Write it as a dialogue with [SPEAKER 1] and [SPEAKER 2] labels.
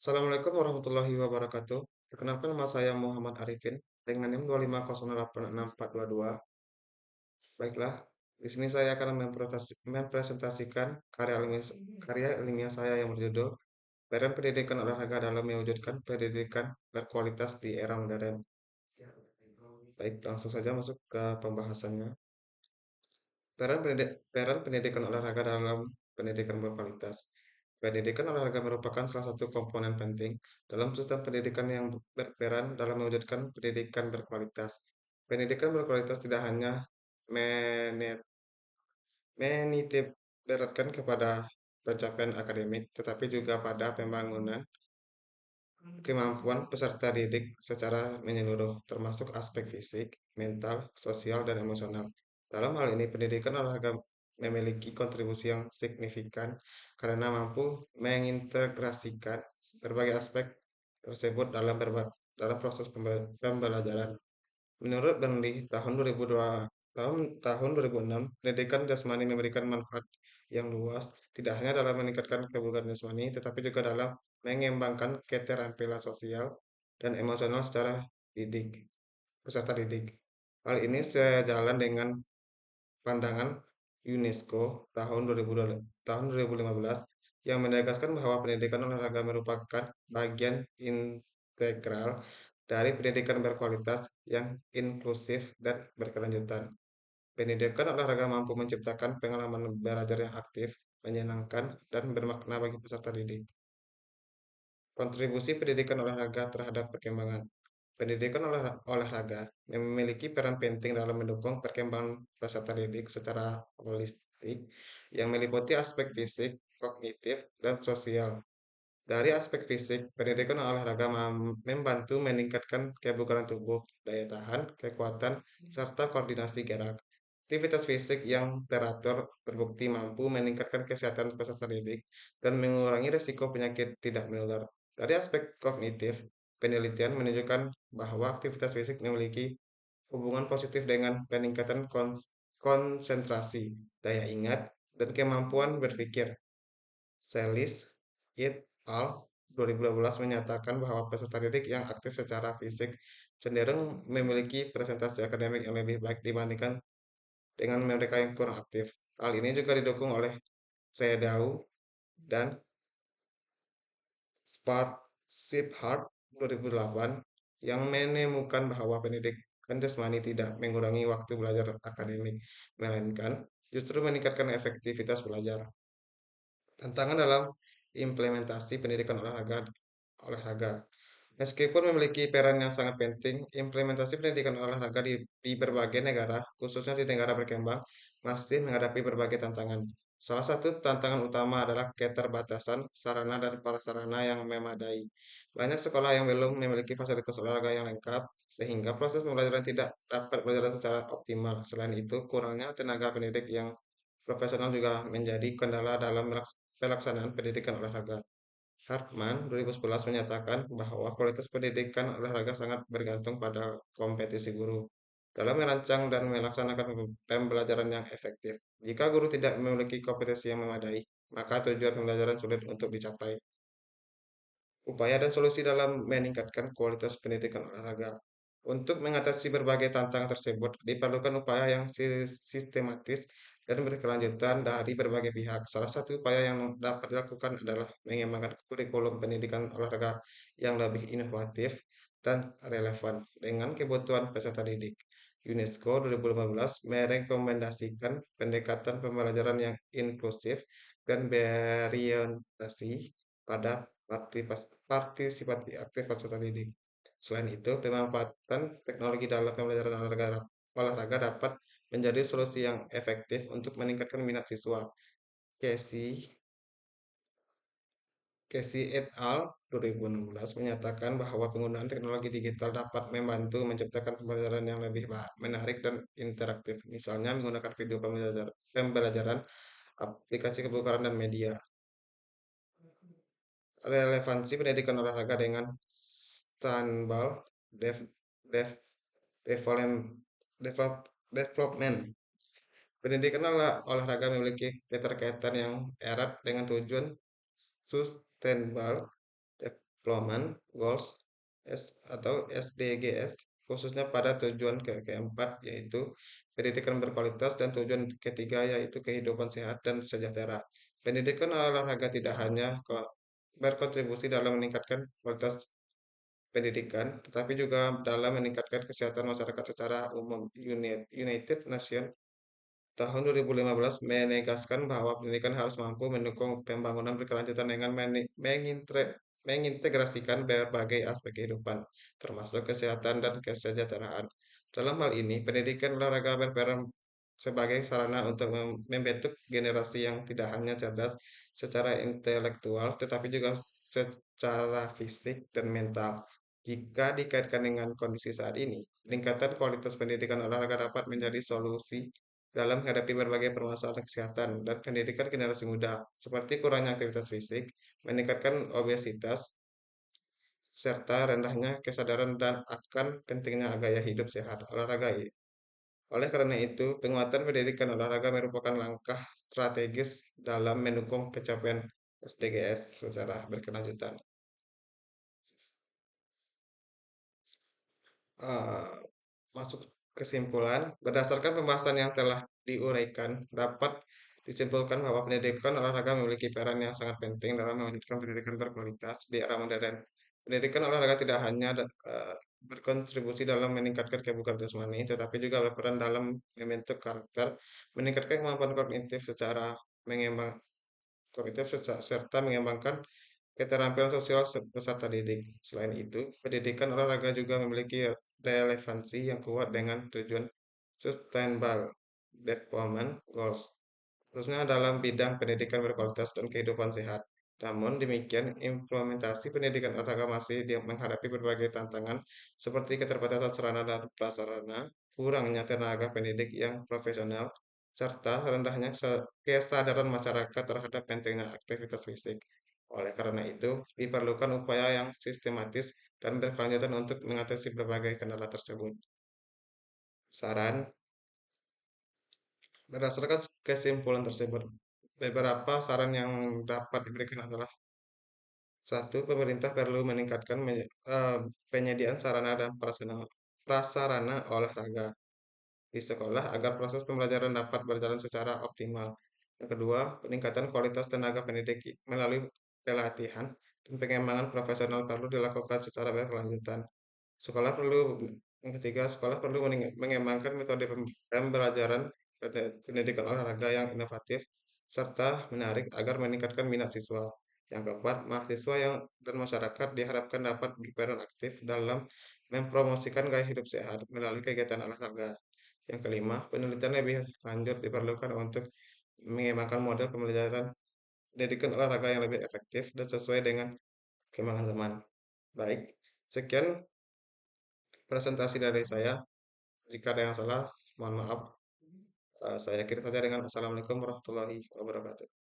[SPEAKER 1] Assalamualaikum warahmatullahi wabarakatuh. Perkenalkan nama saya Muhammad Arifin dengan NIM 2508642. Baiklah, di sini saya akan mempresentasikan karya ilmiah saya yang berjudul Peran Pendidikan Olahraga dalam Mewujudkan Pendidikan Berkualitas di Era Modern. Baik, langsung saja masuk ke pembahasannya. Peran pendidikan olahraga dalam pendidikan berkualitas. Pendidikan olahraga merupakan salah satu komponen penting dalam sistem pendidikan yang berperan dalam mewujudkan pendidikan berkualitas. Pendidikan berkualitas tidak hanya menitik beratkan kepada pencapaian akademik, tetapi juga pada pembangunan kemampuan peserta didik secara menyeluruh, termasuk aspek fisik, mental, sosial, dan emosional. Dalam hal ini, pendidikan olahraga memiliki kontribusi yang signifikan karena mampu mengintegrasikan berbagai aspek tersebut dalam proses pembelajaran. Menurut Burnley, tahun 2006, pendidikan jasmani memberikan manfaat yang luas, tidak hanya dalam meningkatkan kebugaran jasmani, tetapi juga dalam mengembangkan keterampilan sosial dan emosional secara didik, peserta didik. Hal ini sejalan dengan pandangan UNESCO tahun 2015 yang menegaskan bahwa pendidikan olahraga merupakan bagian integral dari pendidikan berkualitas yang inklusif dan berkelanjutan. Pendidikan olahraga mampu menciptakan pengalaman belajar yang aktif, menyenangkan, dan bermakna bagi peserta didik. Kontribusi pendidikan olahraga terhadap perkembangan. Pendidikan olahraga memiliki peran penting dalam mendukung perkembangan peserta didik secara holistik yang meliputi aspek fisik, kognitif, dan sosial. Dari aspek fisik, pendidikan olahraga membantu meningkatkan kebugaran tubuh, daya tahan, kekuatan, serta koordinasi gerak. Aktivitas fisik yang teratur terbukti mampu meningkatkan kesehatan peserta didik dan mengurangi risiko penyakit tidak menular. Dari aspek kognitif, penelitian menunjukkan bahwa aktivitas fisik memiliki hubungan positif dengan peningkatan konsentrasi, daya ingat, dan kemampuan berpikir. Selis et al. 2012 menyatakan bahwa peserta didik yang aktif secara fisik cenderung memiliki presentasi akademik yang lebih baik dibandingkan dengan mereka yang kurang aktif. Hal ini juga didukung oleh Redau dan Shepherd 2008 yang menemukan bahwa pendidikan jasmani tidak mengurangi waktu belajar akademik, melainkan justru meningkatkan efektivitas belajar. Tantangan dalam implementasi pendidikan olahraga. Meskipun memiliki peran yang sangat penting, implementasi pendidikan olahraga di berbagai negara, khususnya di negara berkembang, masih menghadapi berbagai tantangan. Salah satu tantangan utama adalah keterbatasan sarana dan prasarana yang memadai. Banyak sekolah yang belum memiliki fasilitas olahraga yang lengkap, sehingga proses pembelajaran tidak dapat berjalan secara optimal. Selain itu, kurangnya tenaga pendidik yang profesional juga menjadi kendala dalam pelaksanaan pendidikan olahraga. Hartman 2011 menyatakan bahwa kualitas pendidikan olahraga sangat bergantung pada kompetisi guru dalam merancang dan melaksanakan pembelajaran yang efektif. Jika guru tidak memiliki kompetensi yang memadai, maka tujuan pembelajaran sulit untuk dicapai. Upaya dan solusi dalam meningkatkan kualitas pendidikan olahraga. Untuk mengatasi berbagai tantangan tersebut, diperlukan upaya yang sistematis dan berkelanjutan dari berbagai pihak. Salah satu upaya yang dapat dilakukan adalah mengembangkan kurikulum pendidikan olahraga yang lebih inovatif dan relevan dengan kebutuhan peserta didik. UNESCO 2015 merekomendasikan pendekatan pembelajaran yang inklusif dan berorientasi pada partisipasi aktif peserta didik. Selain itu, pemanfaatan teknologi dalam pembelajaran olahraga dapat menjadi solusi yang efektif untuk meningkatkan minat siswa. Casey, Casey et al. 2016 menyatakan bahwa penggunaan teknologi digital dapat membantu menciptakan pembelajaran yang lebih menarik dan interaktif. Misalnya menggunakan video pembelajaran, aplikasi kebugaran, dan media. Relevansi pendidikan olahraga dengan Sustainable dev, dev, development, development. Pendidikan olahraga memiliki keterkaitan yang erat dengan tujuan sustainable Deployment Goals atau SDGs, khususnya pada tujuan keempat yaitu pendidikan berkualitas dan tujuan ketiga yaitu kehidupan sehat dan sejahtera. Pendidikan olahraga tidak hanya berkontribusi dalam meningkatkan kualitas pendidikan, tetapi juga dalam meningkatkan kesehatan masyarakat secara umum. United Nations tahun 2015 menegaskan bahwa pendidikan harus mampu mendukung pembangunan berkelanjutan dengan mengintegrasikan berbagai aspek kehidupan, termasuk kesehatan dan kesejahteraan. Dalam hal ini, pendidikan olahraga berperan sebagai sarana untuk membentuk generasi yang tidak hanya cerdas secara intelektual, tetapi juga secara fisik dan mental. Jika dikaitkan dengan kondisi saat ini, peningkatan kualitas pendidikan olahraga dapat menjadi solusi dalam menghadapi berbagai permasalahan kesehatan dan pendidikan generasi muda, seperti kurangnya aktivitas fisik, meningkatkan obesitas, serta rendahnya kesadaran dan akan pentingnya gaya hidup sehat olahraga. Oleh karena itu, penguatan pendidikan olahraga merupakan langkah strategis dalam mendukung pencapaian SDGs secara berkelanjutan. Eh, Masuk kesimpulan, berdasarkan pembahasan yang telah diuraikan, dapat disimpulkan bahwa pendidikan olahraga memiliki peran yang sangat penting dalam mewujudkan pendidikan berkualitas di era modern. Pendidikan olahraga tidak hanya berkontribusi dalam meningkatkan kebugaran jasmani, tetapi juga berperan dalam membentuk karakter, meningkatkan kemampuan kognitif secara mengembang serta mengembangkan keterampilan sosial peserta didik. Selain itu, pendidikan olahraga juga memiliki relevansi yang kuat dengan tujuan Sustainable Development Goals, khususnya dalam bidang pendidikan berkualitas dan kehidupan sehat. Namun demikian, implementasi pendidikan olahraga masih menghadapi berbagai tantangan seperti keterbatasan sarana dan prasarana, kurangnya tenaga pendidik yang profesional, serta rendahnya kesadaran masyarakat terhadap pentingnya aktivitas fisik. Oleh karena itu, diperlukan upaya yang sistematis dan berkelanjutan untuk mengatasi berbagai kendala tersebut. Saran, berdasarkan kesimpulan tersebut, beberapa saran yang dapat diberikan adalah: satu, pemerintah perlu meningkatkan penyediaan sarana dan prasarana olahraga di sekolah agar proses pembelajaran dapat berjalan secara optimal. Yang kedua, peningkatan kualitas tenaga pendidik melalui pelatihan dan pengembangan profesional perlu dilakukan secara berkelanjutan. Sekolah perlu Yang ketiga, sekolah perlu mengembangkan metode pembelajaran pendidikan olahraga yang inovatif serta menarik agar meningkatkan minat siswa. Yang keempat, mahasiswa dan masyarakat diharapkan dapat berperan aktif dalam mempromosikan gaya hidup sehat melalui kegiatan olahraga. Yang kelima, penelitian lebih lanjut diperlukan untuk mengembangkan model pembelajaran pendidikan olahraga yang lebih efektif dan sesuai dengan perkembangan zaman. Baik, sekian presentasi dari saya. Jika ada yang salah, mohon maaf. Saya akhiri saja dengan Assalamualaikum warahmatullahi wabarakatuh.